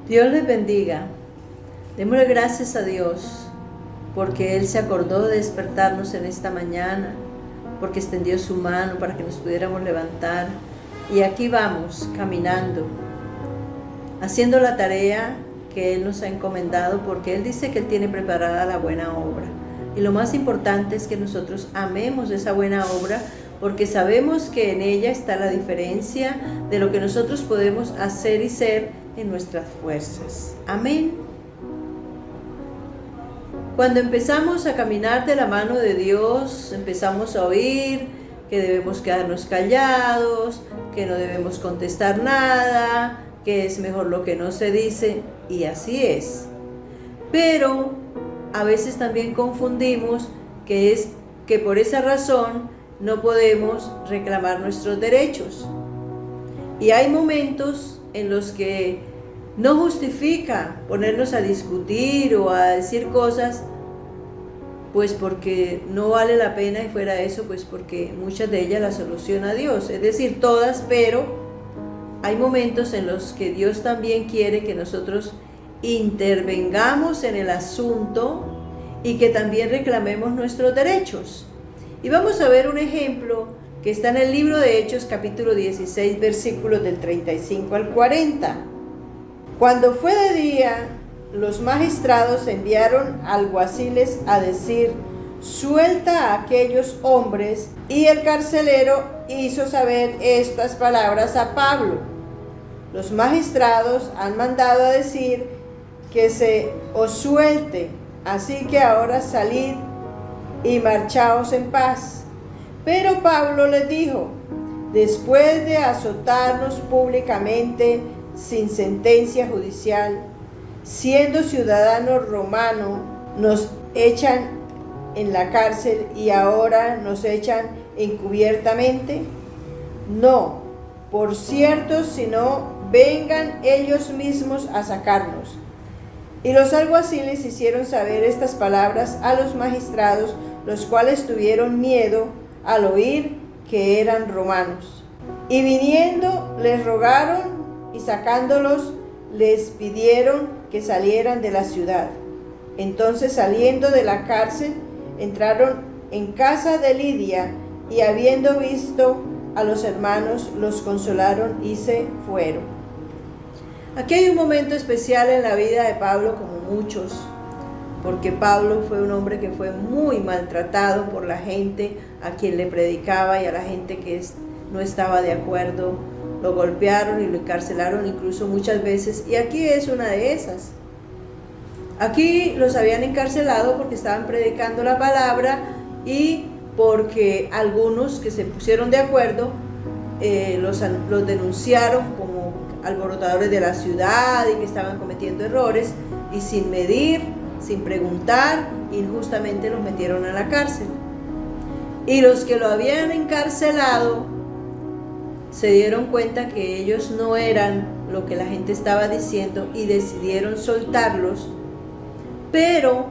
Dios les bendiga. Démosle gracias a Dios porque Él se acordó de despertarnos en esta mañana, porque extendió su mano para que nos pudiéramos levantar. Y aquí vamos, caminando, haciendo la tarea que Él nos ha encomendado, porque Él dice que Él tiene preparada la buena obra. Y lo más importante es que nosotros amemos esa buena obra, porque sabemos que en ella está la diferencia de lo que nosotros podemos hacer y ser en nuestras fuerzas. Amén. Cuando empezamos a caminar de la mano de Dios, empezamos a oír que debemos quedarnos callados, que no debemos contestar nada, que es mejor lo que no se dice, y así es. Pero a veces también confundimos que por esa razón no podemos reclamar nuestros derechos. Y hay momentos en los que no justifica ponernos a discutir o a decir cosas, pues porque no vale la pena, y fuera eso, pues porque muchas de ellas las soluciona Dios, es decir, todas, pero hay momentos en los que Dios también quiere que nosotros intervengamos en el asunto y que también reclamemos nuestros derechos. Y vamos a ver un ejemplo que está en el libro de Hechos, capítulo 16, versículos del 35 al 40. Cuando fue de día, los magistrados enviaron alguaciles a decir: suelta a aquellos hombres, y el carcelero hizo saber estas palabras a Pablo: los magistrados han mandado a decir que se os suelte, así que ahora salid y marchaos en paz. Pero Pablo les dijo: después de azotarnos públicamente sin sentencia judicial, siendo ciudadanos romanos, nos echan en la cárcel y ahora nos echan encubiertamente. No, por cierto, sino vengan ellos mismos a sacarnos. Y los alguaciles hicieron saber estas palabras a los magistrados, los cuales tuvieron miedo al oír que eran romanos. Y viniendo les rogaron, y sacándolos les pidieron que salieran de la ciudad. Entonces, saliendo de la cárcel, entraron en casa de Lidia, y habiendo visto a los hermanos, los consolaron y se fueron. Aquí hay un momento especial en la vida de Pablo, como muchos, porque Pablo fue un hombre que fue muy maltratado por la gente a quien le predicaba y a la gente que no estaba de acuerdo. Lo golpearon y lo encarcelaron incluso muchas veces, y aquí es una de esas. Aquí los habían encarcelado porque estaban predicando la palabra y porque algunos que se pusieron de acuerdo los denunciaron como alborotadores de la ciudad y que estaban cometiendo errores, y sin medir, sin preguntar, injustamente los metieron a la cárcel. Y los que lo habían encarcelado se dieron cuenta que ellos no eran lo que la gente estaba diciendo y decidieron soltarlos. Pero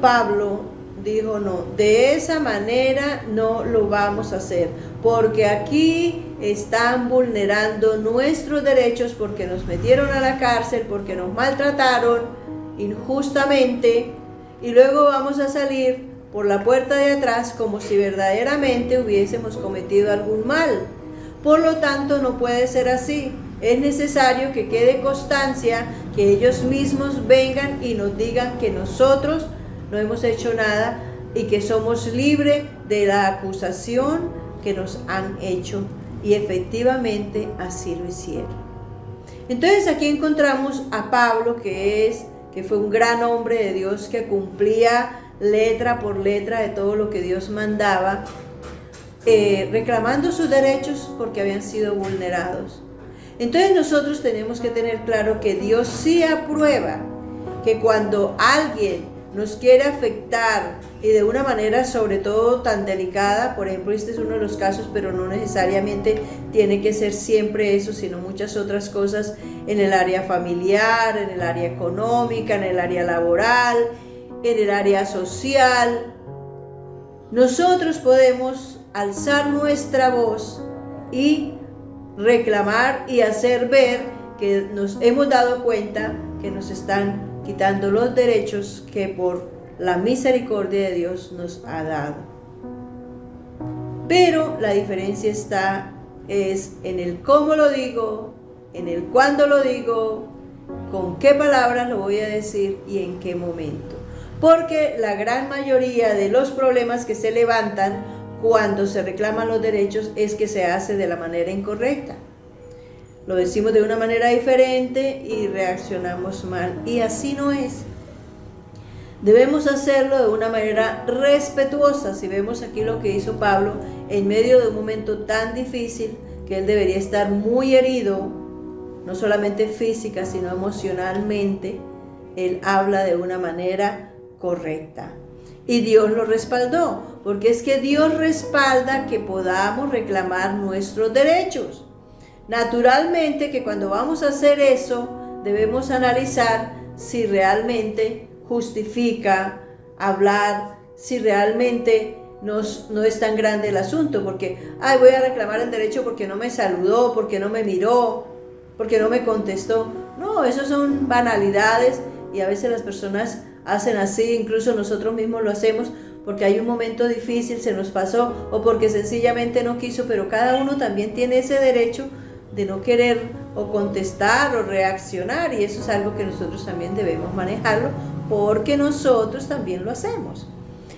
Pablo dijo: no, de esa manera no lo vamos a hacer, porque aquí están vulnerando nuestros derechos, porque nos metieron a la cárcel, porque nos maltrataron injustamente, y luego vamos a salir por la puerta de atrás como si verdaderamente hubiésemos cometido algún mal. Por lo tanto, no puede ser así. Es necesario que quede constancia, que ellos mismos vengan y nos digan que nosotros no hemos hecho nada y que somos libres de la acusación que nos han hecho. Y efectivamente así lo hicieron. Entonces aquí encontramos a Pablo, que fue un gran hombre de Dios, que cumplía letra por letra de todo lo que Dios mandaba, reclamando sus derechos porque habían sido vulnerados. Entonces nosotros tenemos que tener claro que Dios sí aprueba que cuando alguien nos quiere afectar, y de una manera sobre todo tan delicada, por ejemplo, este es uno de los casos, pero no necesariamente tiene que ser siempre eso, sino muchas otras cosas en el área familiar, en el área económica, en el área laboral, en el área social. Nosotros podemos alzar nuestra voz y reclamar y hacer ver que nos hemos dado cuenta que nos están quitando los derechos que por la misericordia de Dios nos ha dado. Pero la diferencia es en el cómo lo digo, en el cuándo lo digo, con qué palabras lo voy a decir y en qué momento. Porque la gran mayoría de los problemas que se levantan cuando se reclaman los derechos es que se hace de la manera incorrecta. Lo decimos de una manera diferente y reaccionamos mal. Y así no es. Debemos hacerlo de una manera respetuosa. Si vemos aquí lo que hizo Pablo en medio de un momento tan difícil, que él debería estar muy herido, no solamente física, sino emocionalmente, él habla de una manera correcta. Y Dios lo respaldó, porque es que Dios respalda que podamos reclamar nuestros derechos. Naturalmente que cuando vamos a hacer eso, debemos analizar si realmente justifica hablar, si realmente no es tan grande el asunto, porque voy a reclamar el derecho porque no me saludó, porque no me miró, porque no me contestó. No, eso son banalidades y a veces las personas hacen así, incluso nosotros mismos lo hacemos porque hay un momento difícil, se nos pasó o porque sencillamente no quiso, pero cada uno también tiene ese derecho de no querer o contestar o reaccionar, y eso es algo que nosotros también debemos manejarlo porque nosotros también lo hacemos.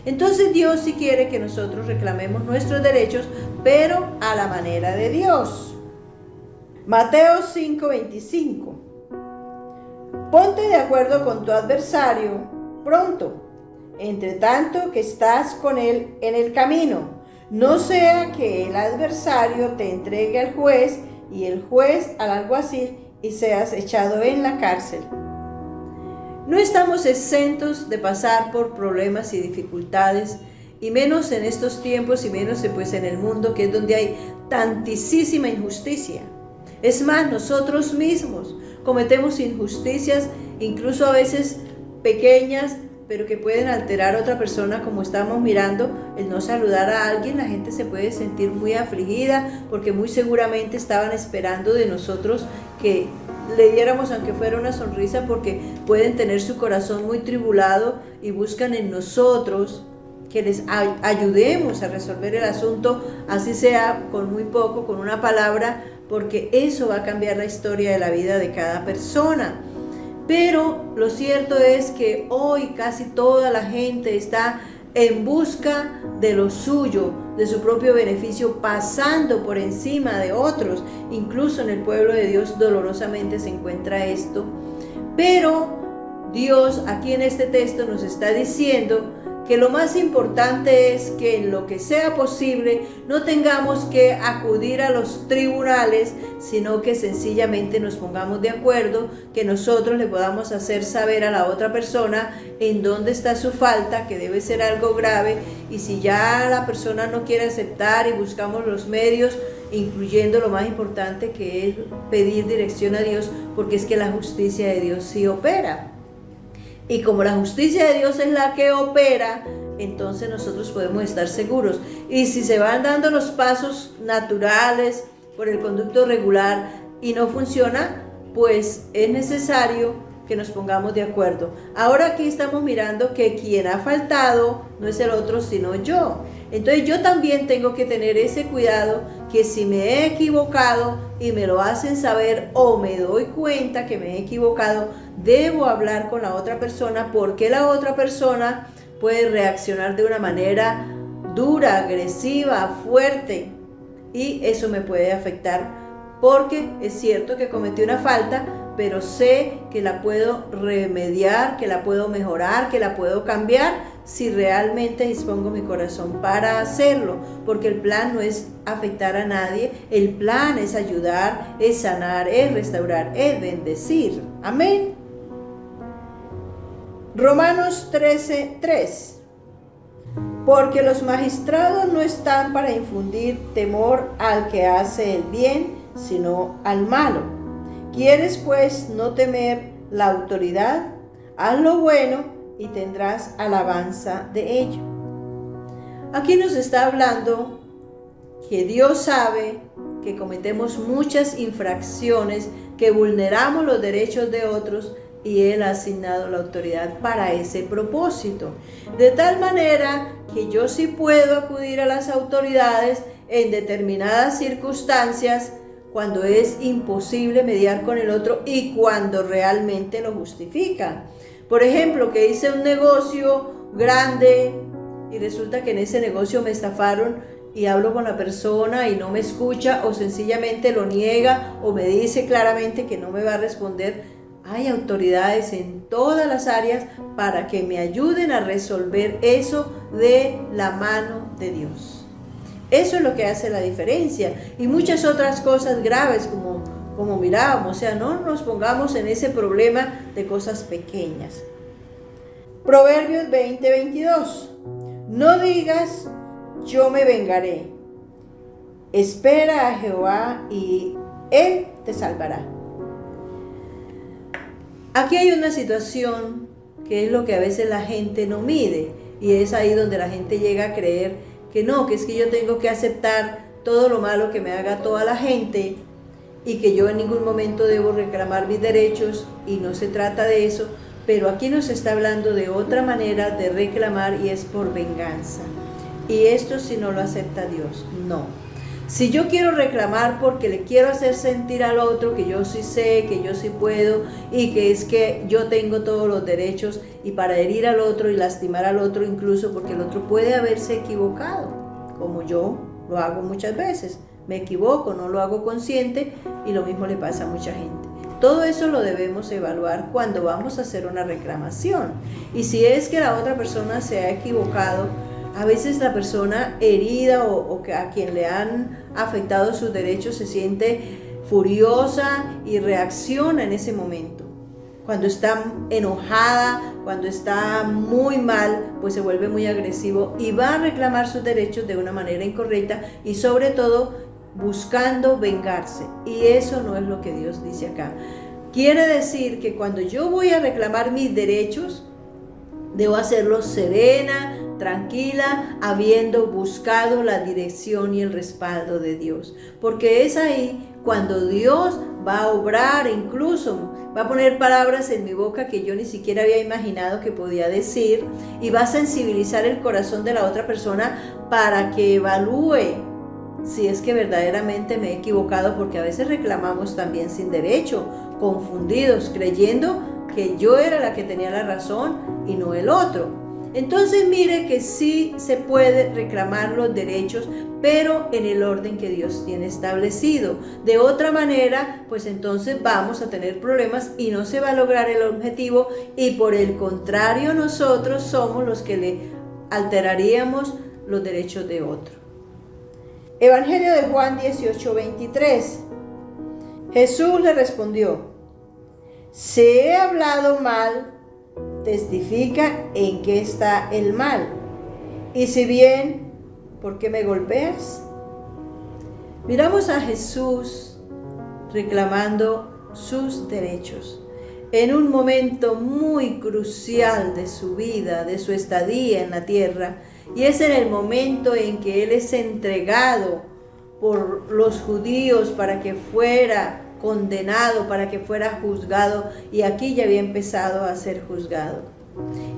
Entonces Dios sí quiere que nosotros reclamemos nuestros derechos, pero a la manera de Dios. Mateo 5:25. Ponte de acuerdo con tu adversario pronto, entre tanto que estás con él en el camino, no sea que el adversario te entregue al juez y el juez al alguacil y seas echado en la cárcel. No estamos exentos de pasar por problemas y dificultades, y menos en estos tiempos y menos pues en el mundo, que es donde hay tantísima injusticia. Es más, nosotros mismos cometemos injusticias, incluso a veces pequeñas, pero que pueden alterar a otra persona, como estamos mirando, el no saludar a alguien. La gente se puede sentir muy afligida porque muy seguramente estaban esperando de nosotros que le diéramos aunque fuera una sonrisa, porque pueden tener su corazón muy tribulado y buscan en nosotros que les ayudemos a resolver el asunto, así sea con muy poco, con una palabra, porque eso va a cambiar la historia de la vida de cada persona. Pero lo cierto es que hoy casi toda la gente está en busca de lo suyo, de su propio beneficio, pasando por encima de otros. Incluso en el pueblo de Dios dolorosamente se encuentra esto. Pero Dios aquí en este texto nos está diciendo que lo más importante es que en lo que sea posible no tengamos que acudir a los tribunales, sino que sencillamente nos pongamos de acuerdo, que nosotros le podamos hacer saber a la otra persona en dónde está su falta, que debe ser algo grave, y si ya la persona no quiere aceptar y buscamos los medios, incluyendo lo más importante, que es pedir dirección a Dios, porque es que la justicia de Dios sí opera. Y como la justicia de Dios es la que opera, entonces nosotros podemos estar seguros. Y si se van dando los pasos naturales por el conducto regular y no funciona, pues es necesario que nos pongamos de acuerdo. Ahora aquí estamos mirando que quien ha faltado no es el otro, sino yo. Entonces yo también tengo que tener ese cuidado, que si me he equivocado y me lo hacen saber o me doy cuenta que me he equivocado, debo hablar con la otra persona, porque la otra persona puede reaccionar de una manera dura, agresiva, fuerte, y eso me puede afectar, porque es cierto que cometí una falta, pero sé que la puedo remediar, que la puedo mejorar, que la puedo cambiar si realmente dispongo mi corazón para hacerlo, porque el plan no es afectar a nadie, el plan es ayudar, es sanar, es restaurar, es bendecir. Amén. Romanos 13:3. Porque los magistrados no están para infundir temor al que hace el bien, sino al malo. ¿Quieres pues no temer la autoridad? Haz lo bueno y tendrás alabanza de ello. Aquí nos está hablando que Dios sabe que cometemos muchas infracciones, que vulneramos los derechos de otros y Él ha asignado la autoridad para ese propósito. De tal manera que yo sí puedo acudir a las autoridades en determinadas circunstancias cuando es imposible mediar con el otro y cuando realmente lo justifica. Por ejemplo, que hice un negocio grande y resulta que en ese negocio me estafaron y hablo con la persona y no me escucha o sencillamente lo niega o me dice claramente que no me va a responder. Hay autoridades en todas las áreas para que me ayuden a resolver eso de la mano de Dios. Eso es lo que hace la diferencia. Y muchas otras cosas graves como mirábamos. O sea, no nos pongamos en ese problema de cosas pequeñas. Proverbios 20:22. No digas, yo me vengaré. Espera a Jehová y Él te salvará. Aquí hay una situación que es lo que a veces la gente no mide. Y es ahí donde la gente llega a creer que no, que es que yo tengo que aceptar todo lo malo que me haga toda la gente y que yo en ningún momento debo reclamar mis derechos, y no se trata de eso, pero aquí nos está hablando de otra manera de reclamar y es por venganza. Y esto si no lo acepta Dios, no. Si yo quiero reclamar porque le quiero hacer sentir al otro que yo sí sé, que yo sí puedo y que es que yo tengo todos los derechos, y para herir al otro y lastimar al otro incluso porque el otro puede haberse equivocado, como yo lo hago muchas veces, me equivoco, no lo hago consciente y lo mismo le pasa a mucha gente. Todo eso lo debemos evaluar cuando vamos a hacer una reclamación. Y si es que la otra persona se ha equivocado, a veces la persona herida o a quien le han afectado sus derechos se siente furiosa y reacciona en ese momento. Cuando está enojada, cuando está muy mal, pues se vuelve muy agresivo y va a reclamar sus derechos de una manera incorrecta y sobre todo buscando vengarse. Y eso no es lo que Dios dice acá. Quiere decir que cuando yo voy a reclamar mis derechos, debo hacerlo serena, tranquila, habiendo buscado la dirección y el respaldo de Dios. Porque es ahí cuando Dios va a obrar, incluso va a poner palabras en mi boca que yo ni siquiera había imaginado que podía decir, y va a sensibilizar el corazón de la otra persona para que evalúe si es que verdaderamente me he equivocado, porque a veces reclamamos también sin derecho, confundidos, creyendo que yo era la que tenía la razón y no el otro. Entonces mire que sí se puede reclamar los derechos, pero en el orden que Dios tiene establecido. De otra manera, pues entonces vamos a tener problemas y no se va a lograr el objetivo, y por el contrario nosotros somos los que le alteraríamos los derechos de otro. Evangelio de Juan 18:23. Jesús le respondió: si he hablado mal, testifica en qué está el mal. Y si bien, ¿por qué me golpeas? Miramos a Jesús reclamando sus derechos en un momento muy crucial de su vida, de su estadía en la tierra, y es en el momento en que Él es entregado por los judíos para que fuera condenado, para que fuera juzgado, y aquí ya había empezado a ser juzgado.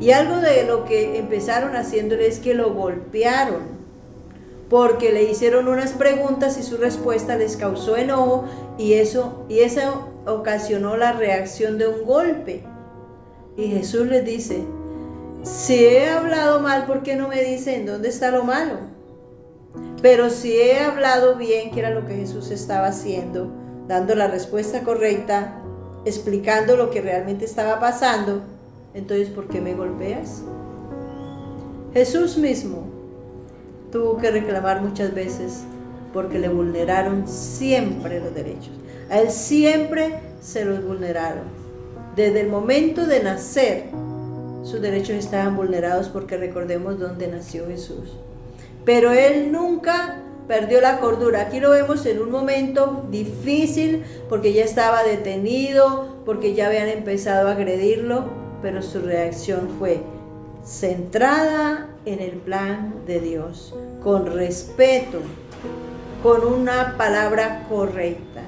Y algo de lo que empezaron haciéndole es que lo golpearon, porque le hicieron unas preguntas y su respuesta les causó enojo, y eso ocasionó la reacción de un golpe. Y Jesús les dice: si he hablado mal, ¿por qué no me dicen dónde está lo malo? Pero si he hablado bien, que era lo que Jesús estaba haciendo, dando la respuesta correcta, explicando lo que realmente estaba pasando, entonces ¿por qué me golpeas? Jesús mismo tuvo que reclamar muchas veces porque le vulneraron siempre los derechos. A Él siempre se los vulneraron. Desde el momento de nacer, sus derechos estaban vulnerados, porque recordemos dónde nació Jesús. Pero Él nunca perdió la cordura. Aquí lo vemos en un momento difícil, porque ya estaba detenido, porque ya habían empezado a agredirlo, pero su reacción fue centrada en el plan de Dios, con respeto, con una palabra correcta.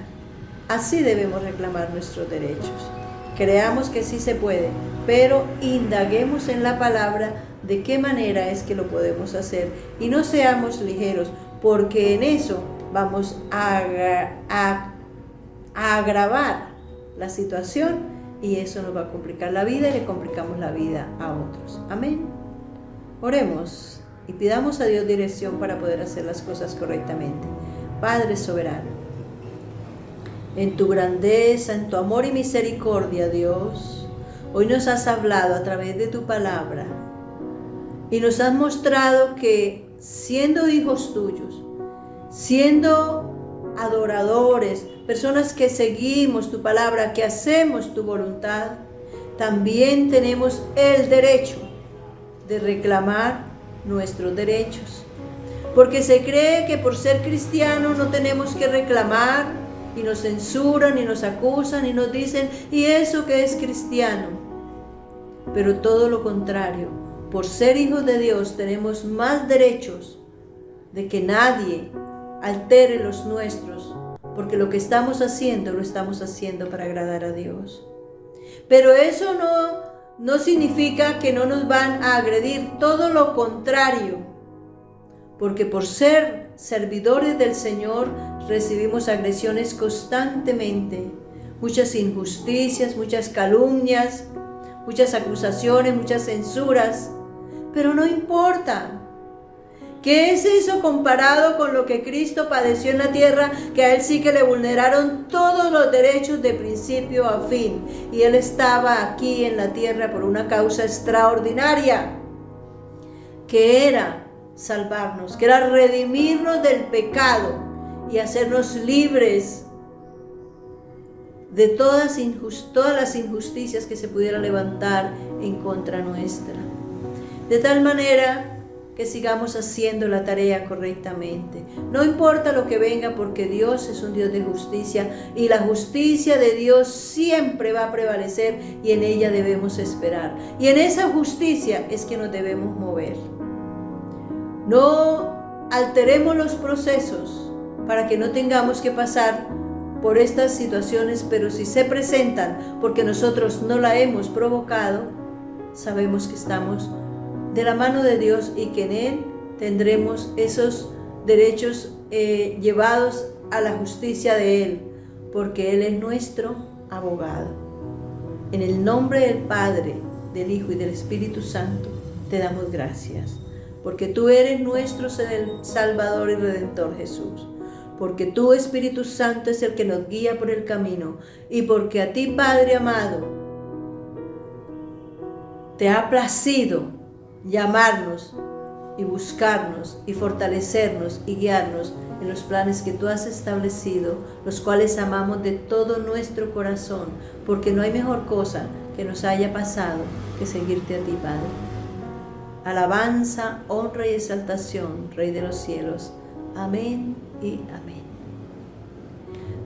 Así debemos reclamar nuestros derechos. Creamos que sí se puede, pero indaguemos en la palabra de qué manera es que lo podemos hacer y no seamos ligeros, porque en eso vamos a agravar la situación y eso nos va a complicar la vida y le complicamos la vida a otros. Amén. Oremos y pidamos a Dios dirección para poder hacer las cosas correctamente. Padre soberano, en tu grandeza, en tu amor y misericordia, Dios, hoy nos has hablado a través de tu palabra y nos has mostrado que siendo hijos tuyos, siendo adoradores, personas que seguimos tu palabra, que hacemos tu voluntad, también tenemos el derecho de reclamar nuestros derechos. Porque se cree que por ser cristiano no tenemos que reclamar y nos censuran y nos acusan y nos dicen, ¿y eso que es cristiano? Pero todo lo contrario, por ser hijos de Dios tenemos más derechos de que nadie altere los nuestros, porque lo que estamos haciendo, lo estamos haciendo para agradar a Dios. Pero eso no significa que no nos van a agredir, todo lo contrario, porque por ser servidores del Señor recibimos agresiones constantemente, muchas injusticias, muchas calumnias, muchas acusaciones, muchas censuras, pero no importa. ¿Qué es eso comparado con lo que Cristo padeció en la tierra? Que a Él sí que le vulneraron todos los derechos de principio a fin. Y Él estaba aquí en la tierra por una causa extraordinaria, que era salvarnos, que era redimirnos del pecado y hacernos libres de todas las injusticias que se pudieran levantar en contra nuestra. De tal manera que sigamos haciendo la tarea correctamente. No importa lo que venga, porque Dios es un Dios de justicia y la justicia de Dios siempre va a prevalecer y en ella debemos esperar. Y en esa justicia es que nos debemos mover. No alteremos los procesos para que no tengamos que pasar por estas situaciones, pero si se presentan porque nosotros no la hemos provocado, sabemos que estamos de la mano de Dios y que en Él tendremos esos derechos llevados a la justicia de Él, porque Él es nuestro abogado. En el nombre del Padre, del Hijo y del Espíritu Santo, te damos gracias, porque tú eres nuestro Salvador y Redentor Jesús, porque tú, Espíritu Santo, es el que nos guía por el camino, y porque a ti, Padre amado, te ha placido llamarnos y buscarnos y fortalecernos y guiarnos en los planes que tú has establecido, los cuales amamos de todo nuestro corazón, porque no hay mejor cosa que nos haya pasado que seguirte a ti, Padre. Alabanza, honra y exaltación, Rey de los cielos. Amén y amén.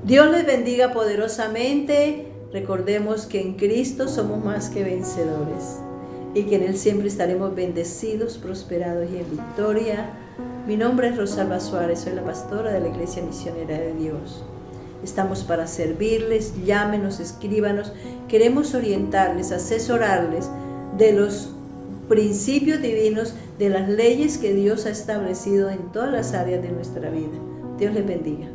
Dios les bendiga poderosamente. Recordemos que en Cristo somos más que vencedores y que en Él siempre estaremos bendecidos, prosperados y en victoria. Mi nombre es Rosalba Suárez, soy la pastora de la Iglesia Misionera de Dios. Estamos para servirles, llámenos, escríbanos. Queremos orientarles, asesorarles de los principios divinos, de las leyes que Dios ha establecido en todas las áreas de nuestra vida. Dios les bendiga.